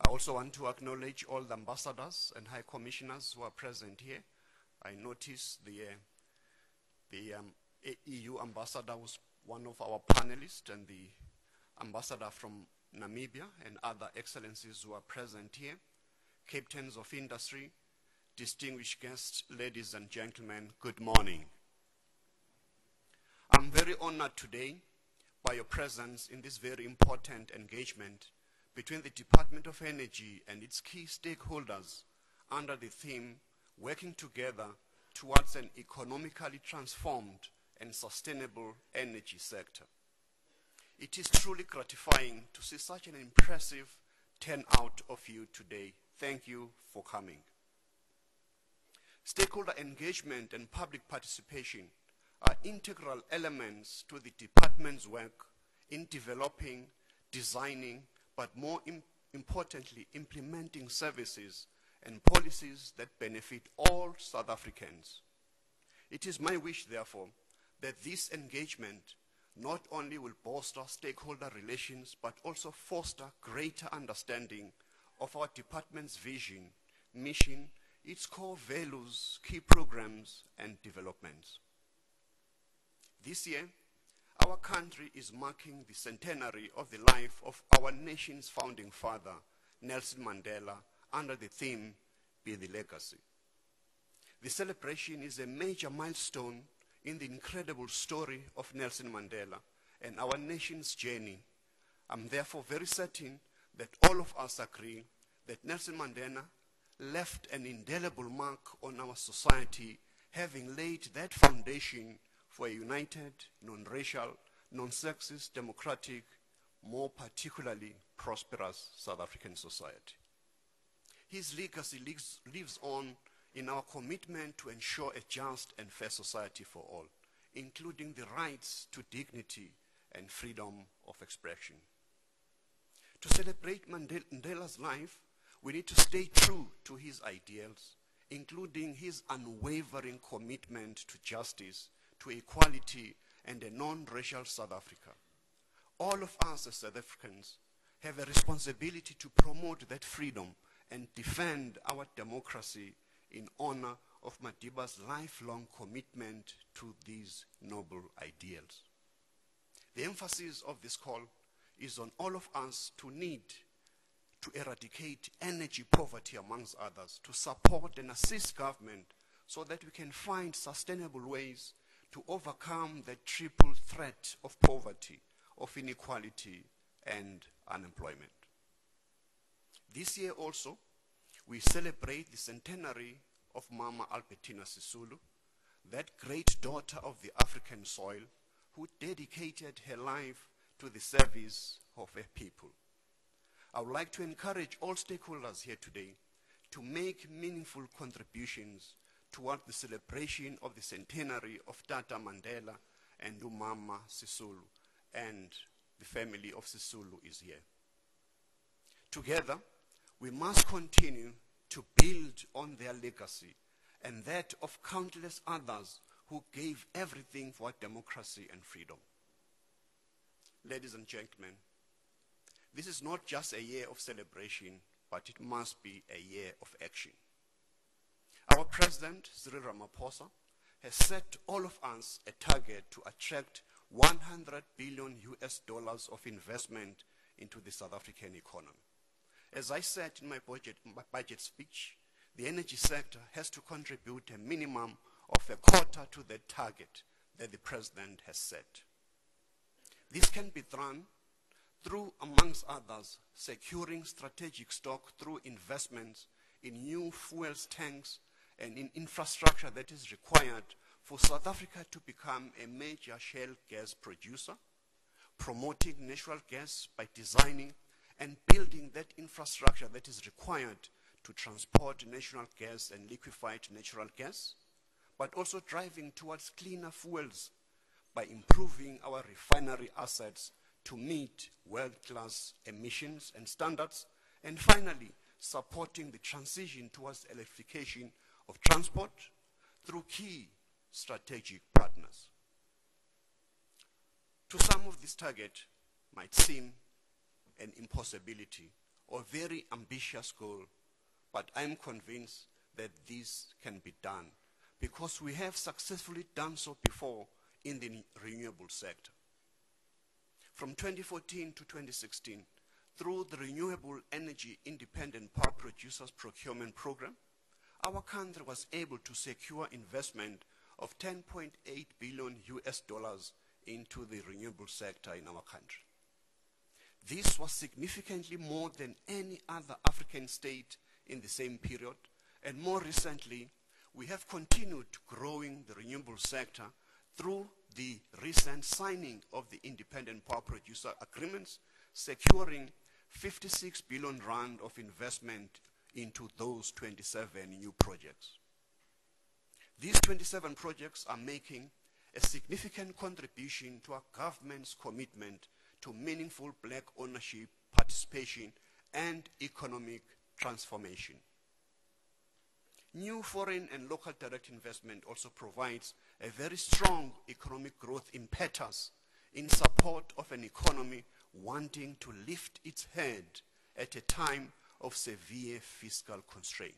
also want to acknowledge all the ambassadors and high commissioners who are present here. I noticed the EU ambassador was one of our panelists, and the ambassador from Namibia and other excellencies who are present here, captains of industry, distinguished guests, ladies and gentlemen, good morning. I'm very honored today by your presence in this very important engagement between the Department of Energy and its key stakeholders under the theme, Working Together Towards an Economically Transformed and Sustainable Energy Sector. It is truly gratifying to see such an impressive turnout of you today. Thank you for coming. Stakeholder engagement and public participation are integral elements to the department's work in developing, designing, but more importantly, implementing services and policies that benefit all South Africans. It is my wish, therefore, that this engagement not only will bolster stakeholder relations, but also foster greater understanding of our department's vision, mission, its core values, key programs, and developments. This year, our country is marking the centenary of the life of our nation's founding father, Nelson Mandela, under the theme, Be the Legacy. The celebration is a major milestone in the incredible story of Nelson Mandela and our nation's journey. I'm therefore very certain that all of us agree that Nelson Mandela left an indelible mark on our society, having laid that foundation for a united, non-racial, non-sexist, democratic, more particularly prosperous South African society. His legacy lives on in our commitment to ensure a just and fair society for all, including the rights to dignity and freedom of expression. To celebrate Mandela's life, we need to stay true to his ideals, including his unwavering commitment to justice, to equality, and a non-racial South Africa. All of us as South Africans have a responsibility to promote that freedom and defend our democracy in honor of Madiba's lifelong commitment to these noble ideals. The emphasis of this call is on all of us to need to eradicate energy poverty amongst others, to support and assist government so that we can find sustainable ways to overcome the triple threat of poverty, of inequality, and unemployment. This year also, we celebrate the centenary of Mama Albertina Sisulu, that great daughter of the African soil who dedicated her life to the service of her people. I would like to encourage all stakeholders here today to make meaningful contributions toward the celebration of the centenary of Tata Mandela and Umama Sisulu, and the family of Sisulu is here. Together, we must continue to build on their legacy and that of countless others who gave everything for democracy and freedom. Ladies and gentlemen, this is not just a year of celebration, but it must be a year of action. Our President, Cyril Ramaphosa, has set all of us a target to attract $100 billion of investment into the South African economy. As I said in my budget speech, the energy sector has to contribute a minimum of a quarter to the target that the President has set. This can be done through, amongst others, securing strategic stock through investments in new fuels tanks and in infrastructure that is required for South Africa to become a major shale gas producer, promoting natural gas by designing and building that infrastructure that is required to transport natural gas and liquefied natural gas, but also driving towards cleaner fuels by improving our refinery assets to meet world-class emissions and standards, and finally, supporting the transition towards electrification of transport through key strategic partners. To some of this target might seem an impossibility or very ambitious goal, but I'm convinced that this can be done because we have successfully done so before in the renewable sector. From 2014 to 2016, through the Renewable Energy Independent Power Producers Procurement Program, our country was able to secure investment of 10.8 billion US dollars into the renewable sector in our country. This was significantly more than any other African state in the same period, and more recently, we have continued growing the renewable sector through the recent signing of the independent power producer agreements, securing 56 billion rand of investment into those 27 new projects. These 27 projects are making a significant contribution to our government's commitment to meaningful black ownership, participation, and economic transformation. New foreign and local direct investment also provides a very strong economic growth impetus in support of an economy wanting to lift its head at a time of severe fiscal constraint.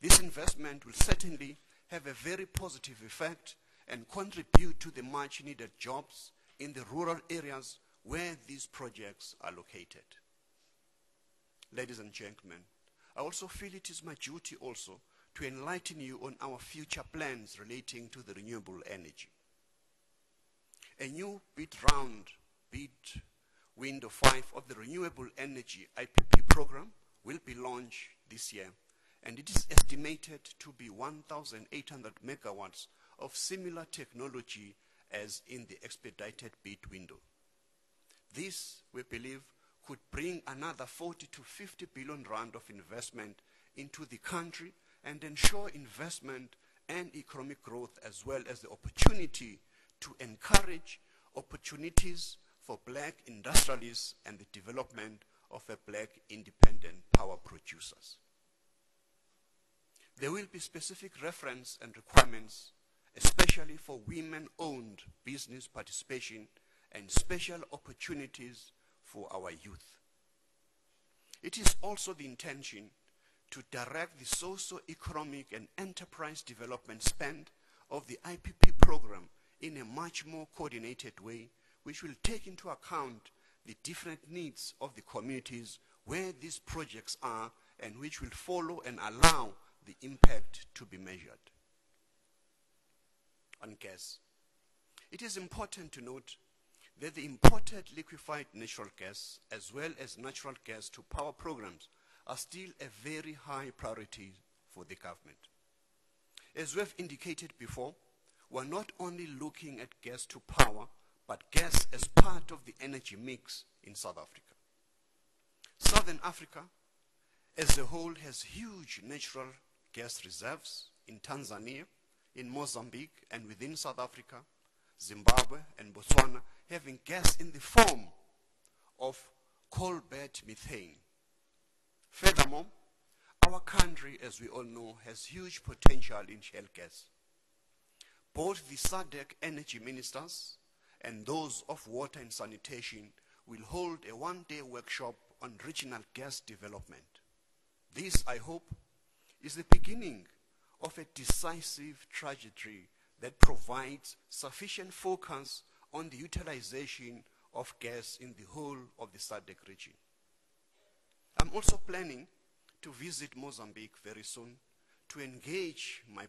This investment will certainly have a very positive effect and contribute to the much needed jobs in the rural areas where these projects are located. Ladies and gentlemen, I also feel it is my duty also to enlighten you on our future plans relating to the renewable energy. A new bid window 5 of the Renewable Energy IPP program will be launched this year, and it is estimated to be 1,800 megawatts of similar technology as in the expedited bid window. This, we believe, could bring another 40 to 50 billion rand of investment into the country and ensure investment and economic growth, as well as the opportunity to encourage opportunities for black industrialists and the development of a black independent power producers. There will be specific reference and requirements, especially for women-owned business participation and special opportunities for our youth. It is also the intention to direct the socio-economic and enterprise development spend of the IPP program in a much more coordinated way, which will take into account the different needs of the communities where these projects are, and which will follow and allow the impact to be measured. On gas, it is important to note that the imported liquefied natural gas as well as natural gas to power programs are still a very high priority for the government. As we have indicated before, we're not only looking at gas to power, but gas as part of the energy mix in South Africa. Southern Africa as a whole has huge natural gas reserves in Tanzania, in Mozambique, and within South Africa, Zimbabwe and Botswana, having gas in the form of coal bed methane. Furthermore, our country, as we all know, has huge potential in shale gas. Both the SADC energy ministers and those of water and sanitation will hold a one-day workshop on regional gas development. This, I hope, is the beginning of a decisive trajectory that provides sufficient focus on the utilization of gas in the whole of the SADC region. I'm also planning to visit Mozambique very soon to engage my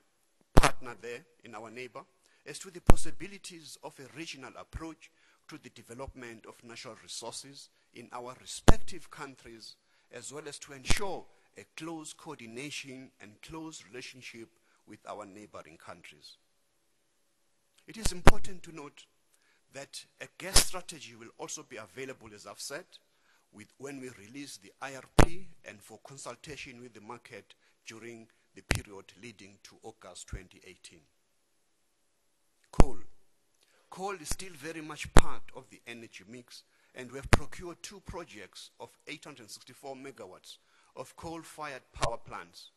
partner there, in our neighbor, as to the possibilities of a regional approach to the development of natural resources in our respective countries, as well as to ensure a close coordination and close relationship with our neighboring countries. It is important to note that a gas strategy will also be available, as I've said, when we release the IRP and for consultation with the market during the period leading to August 2018. Coal. Coal is still very much part of the energy mix, and we have procured 2 projects of 864 megawatts of coal-fired power plants.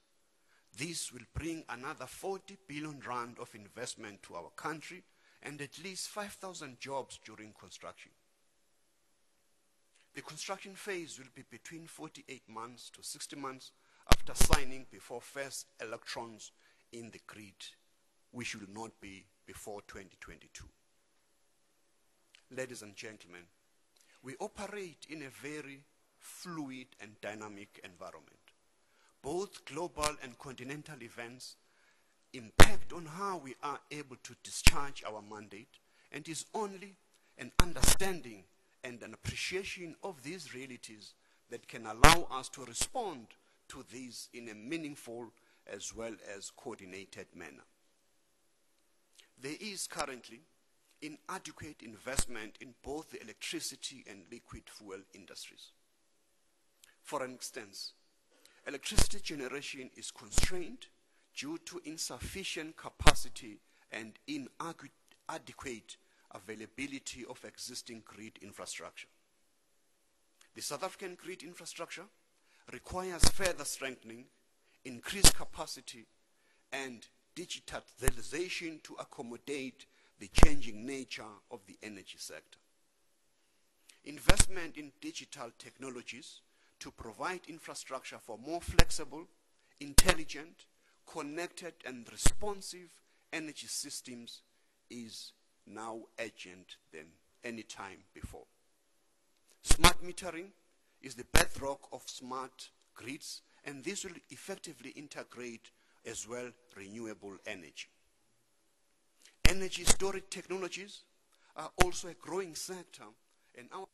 This will bring another 40 billion rand of investment to our country and at least 5,000 jobs during construction. The construction phase will be between 48 months to 60 months after signing before first electrons in the grid, which will not be before 2022. Ladies and gentlemen, we operate in a very fluid and dynamic environment. Both global and continental events impact on how we are able to discharge our mandate, and it is only an understanding and an appreciation of these realities that can allow us to respond to these in a meaningful as well as coordinated manner. There is currently inadequate investment in both the electricity and liquid fuel industries. For instance, electricity generation is constrained due to insufficient capacity and inadequate availability of existing grid infrastructure. The South African grid infrastructure requires further strengthening, increased capacity, and digitalization to accommodate the changing nature of the energy sector. Investment in digital technologies to provide infrastructure for more flexible, intelligent, connected, and responsive energy systems is now urgent than any time before. Smart metering is the bedrock of smart grids, and this will effectively integrate as well renewable energy. Energy storage technologies are also a growing sector, and our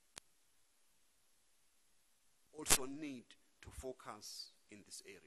also need to focus in this area.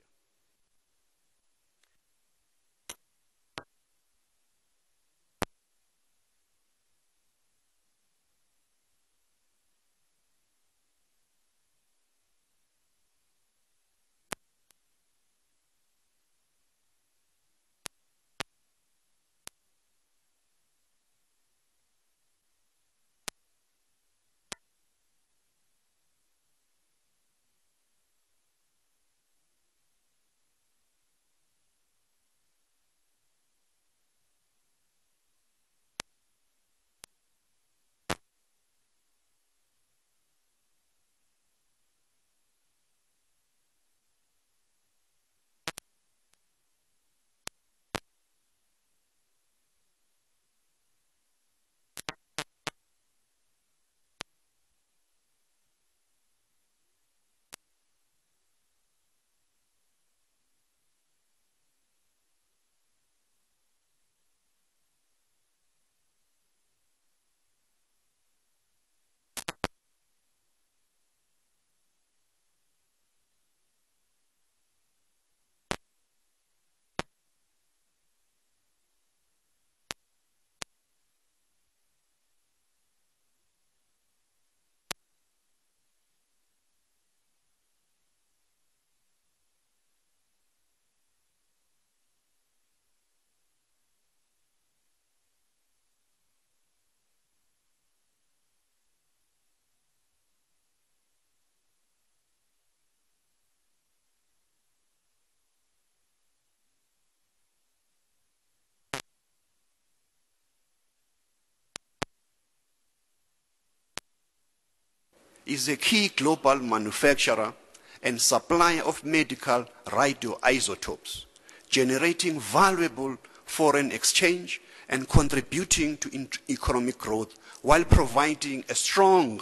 Is a key global manufacturer and supplier of medical radioisotopes, generating valuable foreign exchange and contributing to economic growth while providing a strong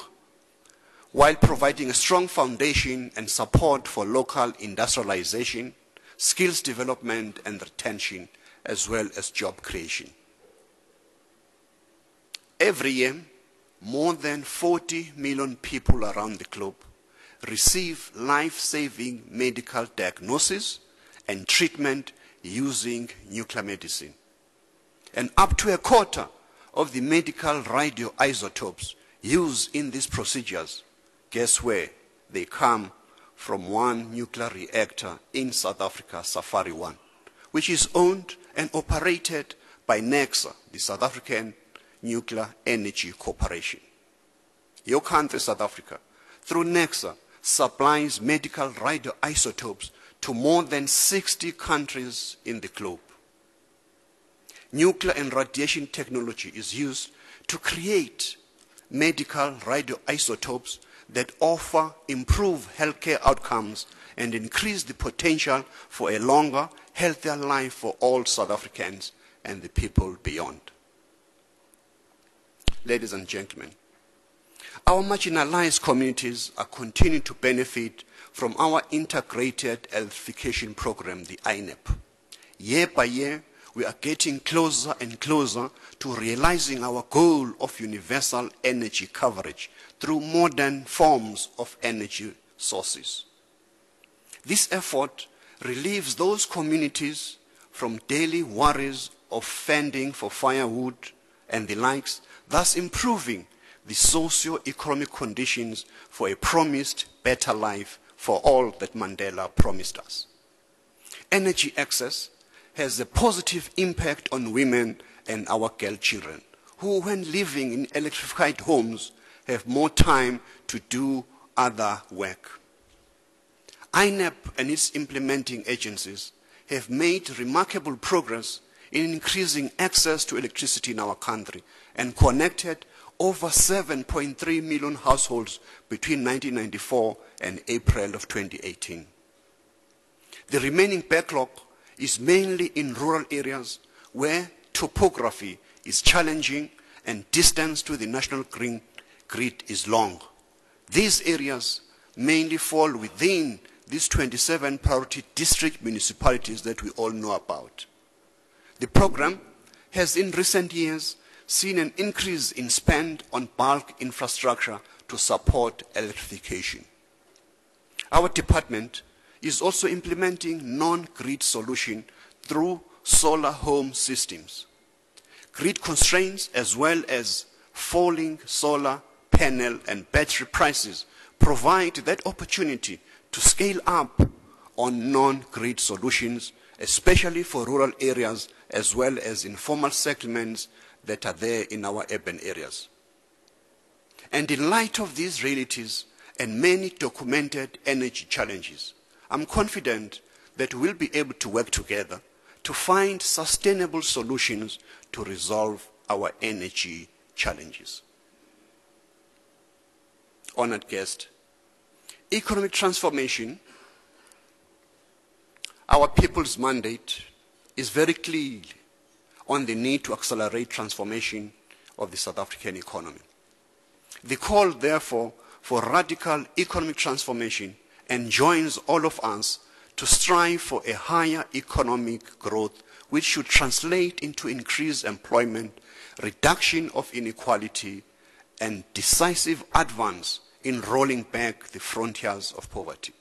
foundation and support for local industrialization, skills development and retention, as well as job creation. Every year, more than 40 million people around the globe receive life-saving medical diagnosis and treatment using nuclear medicine. And up to a quarter of the medical radioisotopes used in these procedures, guess where? They come from one nuclear reactor in South Africa, Safari 1, which is owned and operated by NECSA, the South African Nuclear Energy Corporation. Your country, South Africa, through NECSA, supplies medical radioisotopes to more than 60 countries in the globe. Nuclear and radiation technology is used to create medical radioisotopes that offer improved healthcare outcomes and increase the potential for a longer, healthier life for all South Africans and the people beyond. Ladies and gentlemen, our marginalized communities are continuing to benefit from our integrated electrification program, the INEP. Year by year, we are getting closer and closer to realizing our goal of universal energy coverage through modern forms of energy sources. This effort relieves those communities from daily worries of fending for firewood and the likes, thus improving the socio-economic conditions for a promised better life for all that Mandela promised us. Energy access has a positive impact on women and our girl children, who, when living in electrified homes, have more time to do other work. INEP and its implementing agencies have made remarkable progress in increasing access to electricity in our country and connected over 7.3 million households between 1994 and April of 2018. The remaining backlog is mainly in rural areas where topography is challenging and distance to the national grid is long. These areas mainly fall within these 27 priority district municipalities that we all know about. The program has in recent years seen an increase in spend on bulk infrastructure to support electrification. Our department is also implementing non-grid solution through solar home systems. Grid constraints as well as falling solar panel and battery prices provide that opportunity to scale up on non-grid solutions, especially for rural areas as well as informal settlements that are there in our urban areas. And in light of these realities and many documented energy challenges, I'm confident that we'll be able to work together to find sustainable solutions to resolve our energy challenges. Honored guest, economic transformation, our people's mandate is very clear on the need to accelerate transformation of the South African economy. The call, therefore, for radical economic transformation enjoins all of us to strive for a higher economic growth, which should translate into increased employment, reduction of inequality, and decisive advance in rolling back the frontiers of poverty.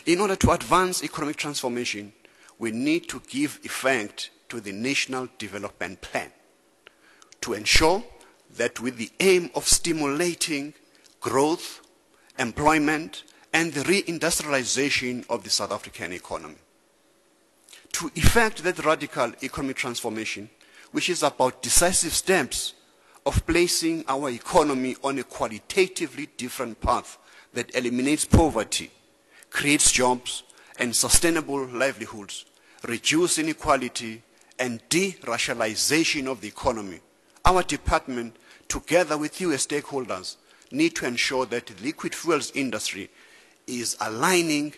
In order to advance economic transformation, we need to give effect to the National Development Plan to ensure that with the aim of stimulating growth, employment, and the reindustrialization of the South African economy. To effect that radical economic transformation, which is about decisive steps of placing our economy on a qualitatively different path that eliminates poverty, creates jobs and sustainable livelihoods, reduce inequality, and de-racialization of the economy, our department, together with you as stakeholders, need to ensure that the liquid fuels industry is aligning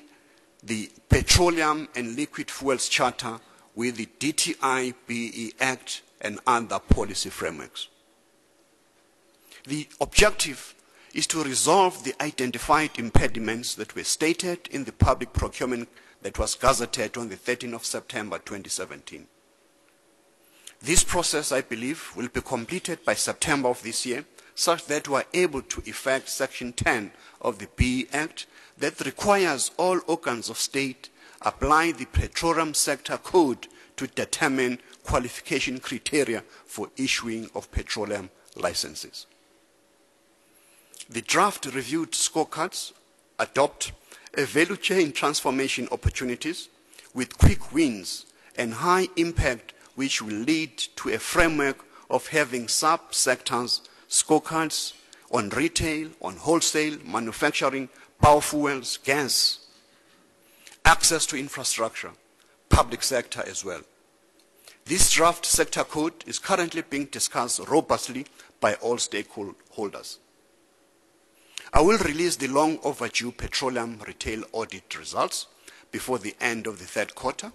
the Petroleum and Liquid Fuels Charter with the DTI-BE Act and other policy frameworks. The objective is to resolve the identified impediments that were stated in the public procurement that was gazetted on the 13th of September 2017. This process, I believe, will be completed by September of this year, such that we are able to effect Section 10 of the BE Act that requires all organs of state apply the Petroleum Sector Code to determine qualification criteria for issuing of petroleum licenses. The draft reviewed scorecards adopt a value chain transformation opportunities with quick wins and high impact, which will lead to a framework of having sub-sectors scorecards on retail, on wholesale, manufacturing, power fuels, gas, access to infrastructure, public sector as well. This draft sector code is currently being discussed robustly by all stakeholders. I will release the long overdue petroleum retail audit results before the end of the third quarter,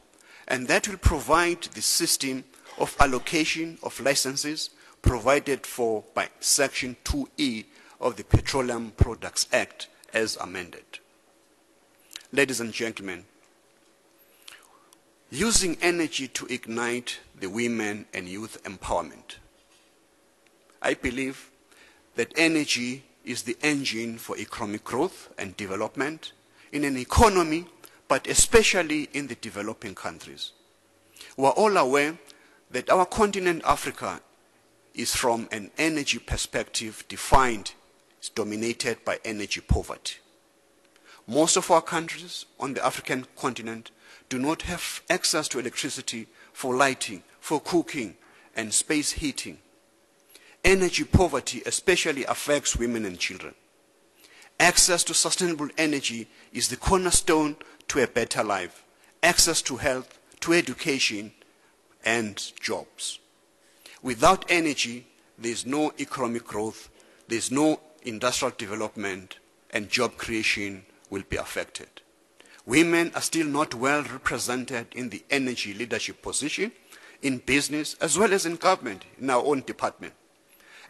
and that will provide the system of allocation of licenses provided for by Section 2E of the Petroleum Products Act as amended. Ladies and gentlemen, using energy to ignite the women and youth empowerment. I believe that energy is the engine for economic growth and development in an economy, but especially in the developing countries. We are all aware that our continent, Africa, is from an energy perspective is dominated by energy poverty. Most of our countries on the African continent do not have access to electricity for lighting, for cooking, and space heating. Energy poverty especially affects women and children. Access to sustainable energy is the cornerstone to a better life, access to health, to education, and jobs. Without energy, there is no economic growth, there is no industrial development, and job creation will be affected. Women are still not well represented in the energy leadership position, in business, as well as in government, in our own department,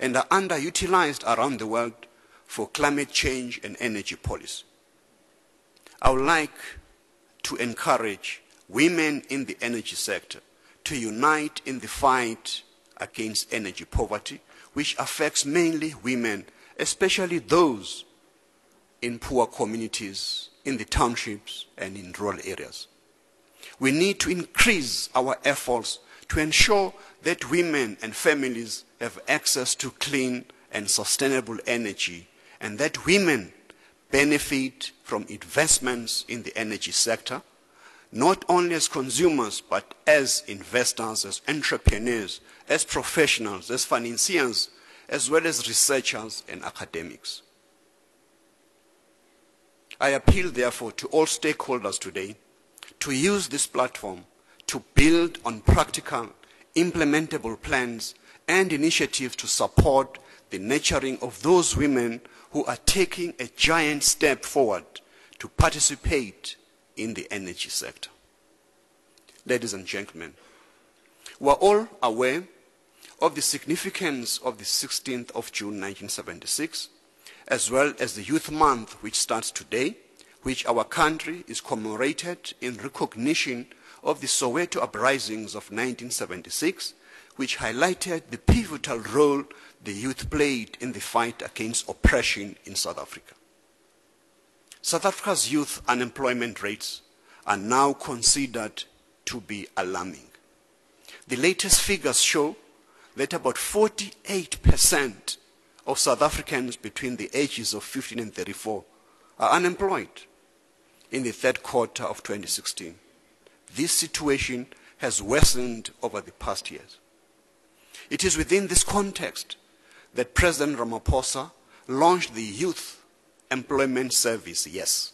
and are underutilized around the world for climate change and energy policy. I would like to encourage women in the energy sector to unite in the fight against energy poverty, which affects mainly women, especially those in poor communities, in the townships, and in rural areas. We need to increase our efforts to ensure that women and families have access to clean and sustainable energy, and that women benefit from investments in the energy sector, not only as consumers, but as investors, as entrepreneurs, as professionals, as financiers, as well as researchers and academics. I appeal, therefore, to all stakeholders today to use this platform to build on practical, implementable plans and initiatives to support the nurturing of those women who are taking a giant step forward to participate in the energy sector. Ladies and gentlemen, we are all aware of the significance of the 16th of June 1976, as well as the Youth Month, which starts today, which our country is commemorated in recognition of the Soweto uprisings of 1976, which highlighted the pivotal role the youth played in the fight against oppression in South Africa. South Africa's youth unemployment rates are now considered to be alarming. The latest figures show that about 48% of South Africans between the ages of 15 and 34 are unemployed in the third quarter of 2016. This situation has worsened over the past years. It is within this context that President Ramaphosa launched the Youth Employment Service, YES,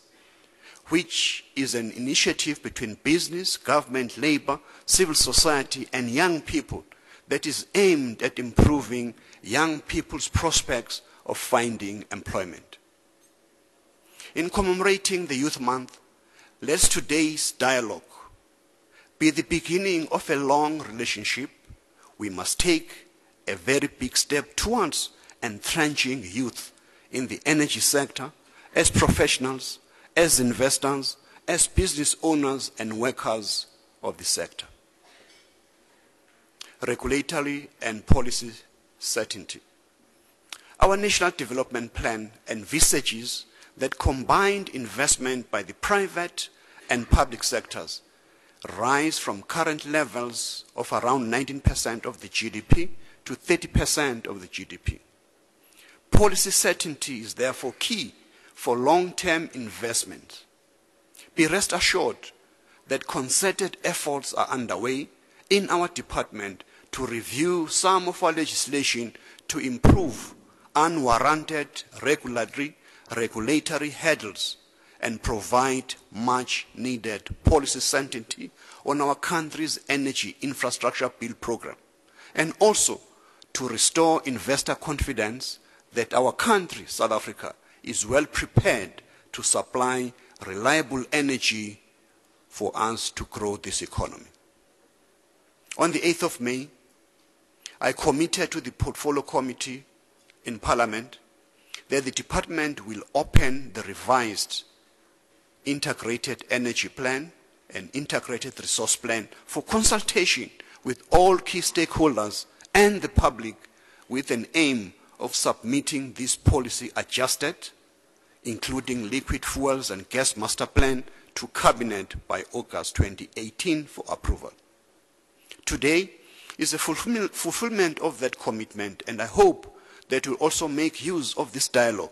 which is an initiative between business, government, labor, civil society, and young people that is aimed at improving young people's prospects of finding employment. In commemorating the Youth Month, let today's dialogue be the beginning of a long relationship. We must take a very big step towards entrenching youth in the energy sector as professionals, as investors, as business owners and workers of the sector. Regulatory and policy certainty. Our National Development Plan envisages that combined investment by the private and public sectors rise from current levels of around 19% of the GDP to 30% of the GDP. Policy certainty is therefore key for long-term investment. Be rest assured that concerted efforts are underway in our department to review some of our legislation to improve unwarranted regulatory hurdles and provide much needed policy certainty on our country's energy infrastructure build program, and also to restore investor confidence that our country, South Africa, is well prepared to supply reliable energy for us to grow this economy. On the 8th of May, I committed to the Portfolio Committee in Parliament that the department will open the revised Integrated Energy Plan and Integrated Resource Plan for consultation with all key stakeholders and the public, with an aim of submitting this policy adjusted, including liquid fuels and gas master plan, to Cabinet by August 2018 for approval. Today is a fulfillment of that commitment, and I hope that you will also make use of this dialogue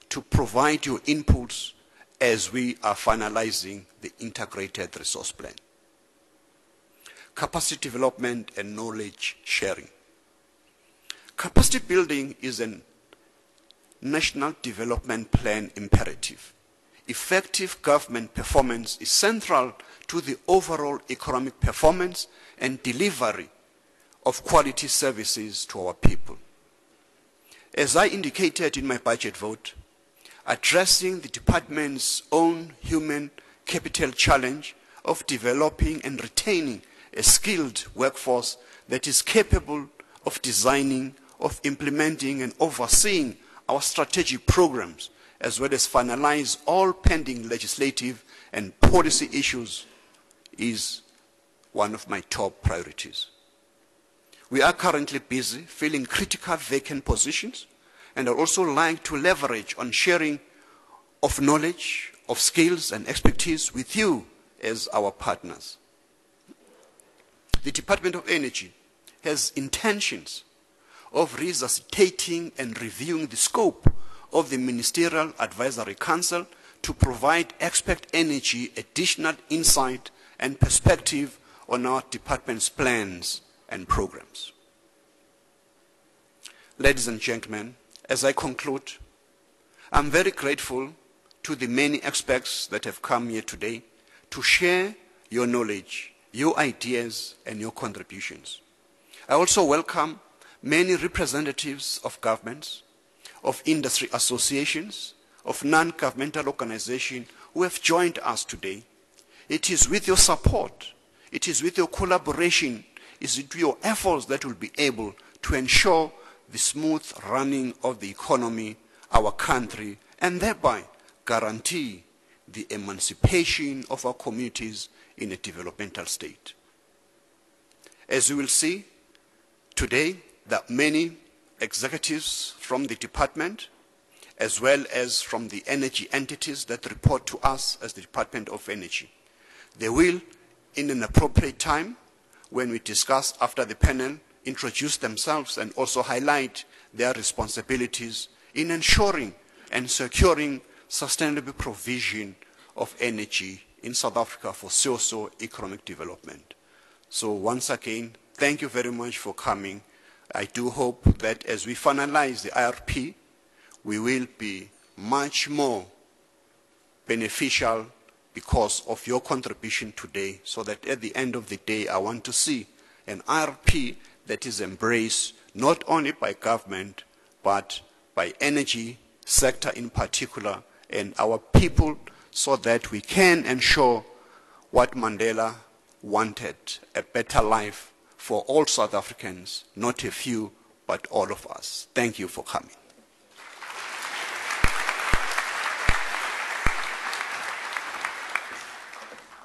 to provide your inputs as we are finalizing the Integrated Resource Plan. Capacity development and knowledge sharing. Capacity building is a national development plan imperative. Effective government performance is central to the overall economic performance and delivery of quality services to our people. As I indicated in my budget vote, addressing the department's own human capital challenge of developing and retaining a skilled workforce that is capable of designing, of implementing and overseeing our strategic programs, as well as finalize all pending legislative and policy issues, is one of my top priorities. We are currently busy filling critical vacant positions, and I'd also like to leverage on sharing of knowledge, of skills and expertise with you as our partners. The Department of Energy has intentions of resuscitating and reviewing the scope of the Ministerial Advisory Council to provide expert energy additional insight and perspective on our department's plans and programs. Ladies and gentlemen, as I conclude, I'm very grateful to the many experts that have come here today to share your knowledge, your ideas, and your contributions. I also welcome many representatives of governments, of industry associations, of non-governmental organizations who have joined us today. It is with your support, it is with your collaboration, it is with your efforts that we'll be able to ensure the smooth running of the economy, our country, and thereby guarantee the emancipation of our communities in a developmental state. As you will see today, there are many executives from the department, as well as from the energy entities that report to us as the Department of Energy. They will, in an appropriate time, when we discuss after the panel, introduce themselves and also highlight their responsibilities in ensuring and securing sustainable provision of energy in South Africa for socio-economic development. So once again, thank you very much for coming. I do hope that as we finalize the IRP, we will be much more beneficial because of your contribution today, so that at the end of the day, I want to see an IRP that is embraced not only by government, but by energy sector in particular and our people, so that we can ensure what Mandela wanted, a better life for all South Africans, not a few, but all of us. Thank you for coming.